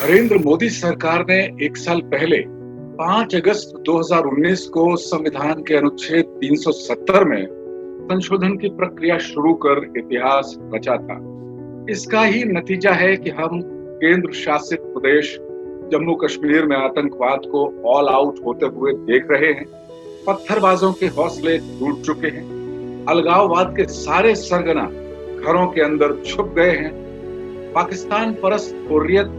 नरेंद्र मोदी सरकार ने एक साल पहले 5 अगस्त 2019 को संविधान के अनुच्छेद 370 में संशोधन की प्रक्रिया शुरू कर इतिहास रचा था। इसका ही नतीजा है कि हम केंद्र शासित प्रदेश जम्मू कश्मीर में आतंकवाद को ऑल आउट होते हुए देख रहे हैं। पत्थरबाजों के हौसले टूट चुके हैं। अलगाववाद के सारे सरगना घरों के अंदर छुप गए हैं। पाकिस्तान परस्त हुर्रियत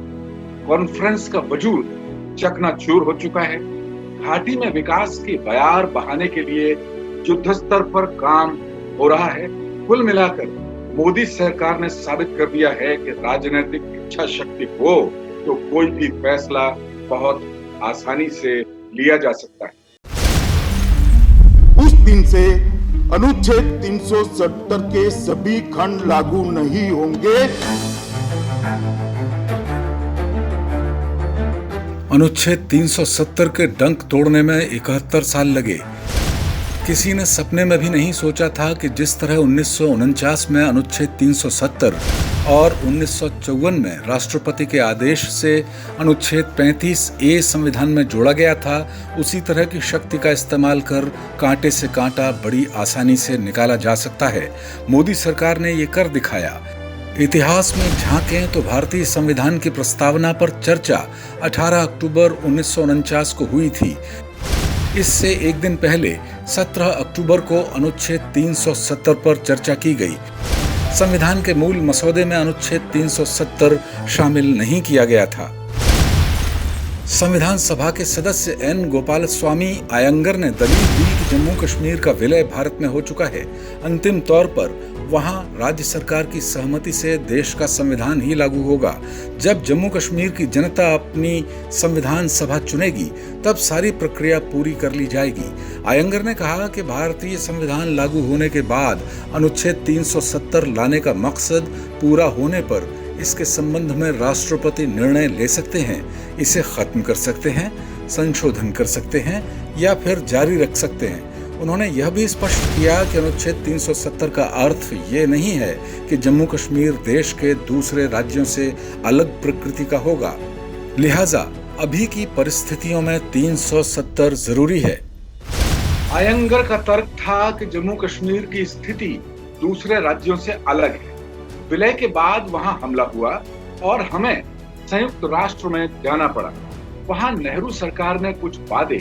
कॉन्फ्रेंस का वजूद चकनाचूर हो चुका है। घाटी में विकास की बयार बहाने के लिए युद्ध स्तर पर काम हो रहा है। कुल मिलाकर मोदी सरकार ने साबित कर दिया है कि राजनीतिक इच्छा शक्ति हो तो कोई भी फैसला बहुत आसानी से लिया जा सकता है। उस दिन से अनुच्छेद 370 के सभी खंड लागू नहीं होंगे। अनुच्छेद 370 के डंक तोड़ने में 71 साल लगे। किसी ने सपने में भी नहीं सोचा था कि जिस तरह 1949 में अनुच्छेद 370 और 1954 में राष्ट्रपति के आदेश से अनुच्छेद 35A संविधान में जोड़ा गया था, उसी तरह की शक्ति का इस्तेमाल कर कांटे से कांटा बड़ी आसानी से निकाला जा सकता है। मोदी सरकार ने ये कर दिखाया। इतिहास में झांकें तो भारतीय संविधान की प्रस्तावना पर चर्चा 18 अक्टूबर 1949 को हुई थी। इससे एक दिन पहले 17 अक्टूबर को अनुच्छेद 370 पर चर्चा की गई। संविधान के मूल मसौदे में अनुच्छेद 370 शामिल नहीं किया गया था। संविधान सभा के सदस्य एन गोपालस्वामी आयंगर ने दलील दी कि जम्मू कश्मीर का विलय भारत में हो चुका है। अंतिम तौर पर वहां राज्य सरकार की सहमति से देश का संविधान ही लागू होगा। जब जम्मू कश्मीर की जनता अपनी संविधान सभा चुनेगी, तब सारी प्रक्रिया पूरी कर ली जाएगी। आयंगर ने कहा कि भारतीय संविधान लागू होने के बाद अनुच्छेद 370 लाने का मकसद पूरा होने पर इसके संबंध में राष्ट्रपति निर्णय ले सकते हैं। इसे खत्म कर सकते हैं, संशोधन कर सकते हैं या फिर जारी रख सकते हैं। उन्होंने यह भी स्पष्ट किया कि अनुच्छेद 370 का अर्थ ये नहीं है कि जम्मू कश्मीर देश के दूसरे राज्यों से अलग प्रकृति का होगा। लिहाजा अभी की परिस्थितियों में 370 जरूरी है। आयंगर का तर्क था कि जम्मू कश्मीर की स्थिति दूसरे राज्यों से अलग है। विलय के बाद वहां हमला हुआ और हमें संयुक्त राष्ट्र में जाना पड़ा। वहां नेहरू सरकार ने कुछ वादे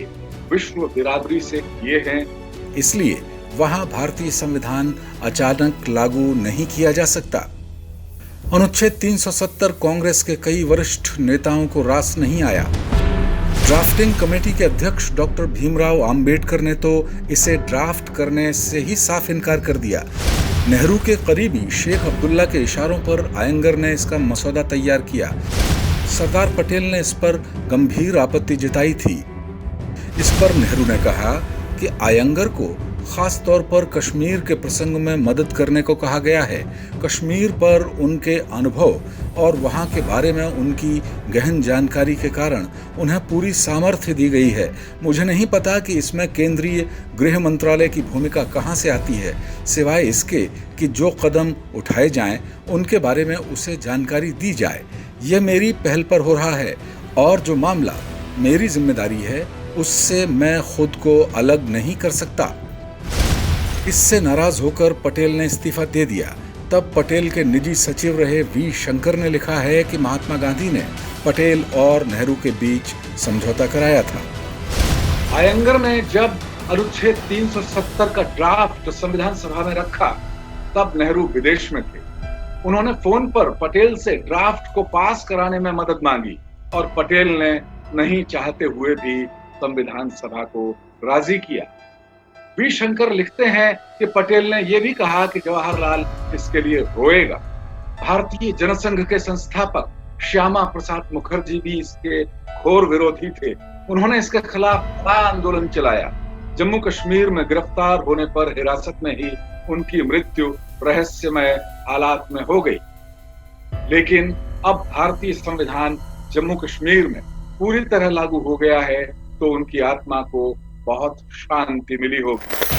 विश्व बिरादरी से किए हैं, इसलिए वहां भारतीय संविधान अचानक लागू नहीं किया जा सकता। अनुच्छेद 370 कांग्रेस के कई वरिष्ठ नेताओं को रास नहीं आया। ड्राफ्टिंग कमेटी के अध्यक्ष डॉक्टर भीमराव अंबेडकर ने तो इसे ड्राफ्ट करने से ही साफ इनकार कर दिया। नेहरू के करीबी शेख अब्दुल्ला के इशारों पर आयंगर ने इसका मसौदा तैयार किया। सरदार पटेल ने इस पर गंभीर आपत्ति जताई थी। इस पर नेहरू ने कहा कि आयंगर को खास तौर पर कश्मीर के प्रसंग में मदद करने को कहा गया है। कश्मीर पर उनके अनुभव और वहां के बारे में उनकी गहन जानकारी के कारण उन्हें पूरी सामर्थ्य दी गई है। मुझे नहीं पता कि इसमें केंद्रीय गृह मंत्रालय की भूमिका कहां से आती है, सिवाय इसके कि जो कदम उठाए जाएं उनके बारे में उसे जानकारी दी जाए। यह मेरी पहल पर हो रहा है और जो मामला मेरी जिम्मेदारी है उससे मैं खुद को अलग नहीं कर सकता। इससे नाराज होकर पटेल ने इस्तीफा दे दिया। तब पटेल के निजी सचिव रहे वी शंकर ने लिखा है कि महात्मा गांधी ने पटेल और नेहरू के बीच समझौता कराया था। आयंगर ने जब अनुच्छेद 370 का ड्राफ्ट संविधान सभा में रखा, तब नेहरू विदेश में थे। उन्होंने फोन पर पटेल से ड्राफ्ट को पास कराने में मदद मांगी और पटेल ने नहीं चाहते हुए भी संविधान सभा को राजी किया। वी शंकर लिखते हैं कि पटेल ने यह भी कहा कि जवाहरलाल इसके लिए रोएगा। भारतीय जनसंघ के संस्थापक श्यामा प्रसाद मुखर्जी भी इसके घोर विरोधी थे। उन्होंने इसके खिलाफ बड़ा आंदोलन चलाया। जम्मू कश्मीर में गिरफ्तार होने पर हिरासत में ही उनकी मृत्यु रहस्यमय हालात में हो गई। लेकिन अब भारतीय संविधान जम्मू कश्मीर में पूरी तरह लागू हो गया है, तो उनकी आत्मा को बहुत शांति मिली होगी।